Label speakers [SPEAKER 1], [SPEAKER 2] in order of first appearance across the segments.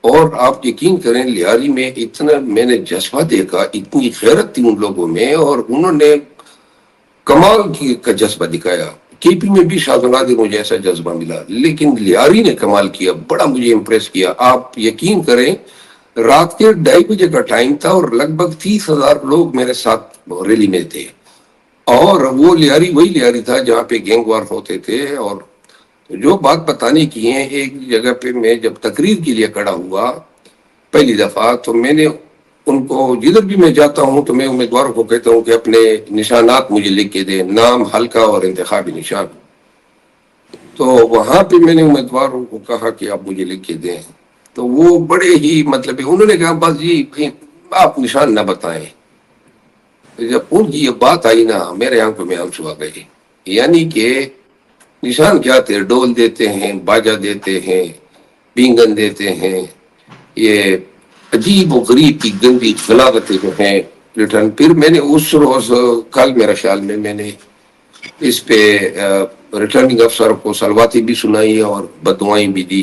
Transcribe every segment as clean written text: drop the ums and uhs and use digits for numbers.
[SPEAKER 1] اور آپ یقین کریں لیاری میں اتنا میں نے جذبہ دیکھا، اتنی غیرت تھی ان لوگوں میں، اور انہوں نے کمال کا جذبہ دکھایا۔ کے پی میں بھی شاہزادہ مجھے ایسا جذبہ ملا، لیکن لیاری نے کمال کیا، بڑا مجھے امپریس کیا۔ آپ یقین کریں رات کے 2:30 بجے کا ٹائم تھا اور لگ بھگ 30,000 لوگ میرے ساتھ ریلی میں تھے، اور وہ لیاری وہی لیاری تھا جہاں پہ گینگ وار ہوتے تھے۔ اور جو بات بتانے کی ہے، ایک جگہ پہ میں جب تقریر کے لیے کھڑا ہوا پہلی دفعہ، تو میں نے ان کو، جدھر بھی میں جاتا ہوں تو میں امیدواروں کو کہتا ہوں کہ اپنے نشانات مجھے لکھ کے دیں، نام، حلقہ اور انتخابی نشان۔ تو وہاں پہ میں نے امیدواروں کو کہا کہ آپ مجھے لکھ کے دیں، تو وہ بڑے ہی مطلب انہوں نے کہا بس جی آپ نشان نہ بتائیں۔ جب ان کی یہ بات آئی نا، میرے آنکھوں میں آنسو آ گئے۔ یعنی کہ نشان کیا تھے؟ ڈول دیتے ہیں، باجا دیتے ہیں، پینگن دیتے ہیں، یہ عجیب و غریب کی گندی غلاظتیں جو ہیں ریٹرن۔ پھر میں نے اس روز، کل میرا خیال میں نے اس پہ ریٹرننگ افسر کو سلواتی بھی سنائی اور بددعائیں بھی دی،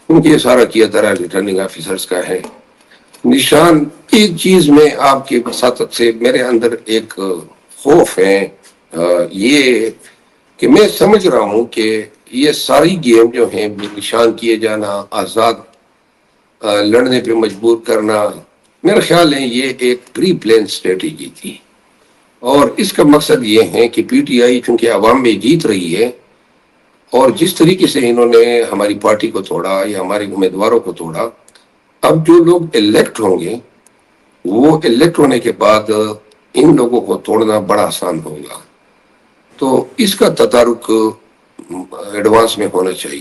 [SPEAKER 1] کیونکہ یہ سارا کیا طرح ریٹرننگ آفیسرز کا ہے۔ نشان ایک چیز میں آپ کے وساطت سے میرے اندر ایک خوف ہے، یہ کہ میں سمجھ رہا ہوں کہ یہ ساری گیم جو ہیں، بے نشان کیے جانا، آزاد لڑنے پہ مجبور کرنا، میرا خیال ہے یہ ایک پری پلان اسٹریٹجی تھی، اور اس کا مقصد یہ ہے کہ پی ٹی آئی چونکہ عوام میں جیت رہی ہے، اور جس طریقے سے انہوں نے ہماری پارٹی کو توڑا یا ہمارے امیدواروں کو توڑا، اب جو لوگ الیکٹ ہوں گے وہ الیکٹ ہونے کے بعد ان لوگوں کو توڑنا بڑا آسان ہوگا۔ تو اس کا تدارک ایڈوانس میں ہونا چاہیے۔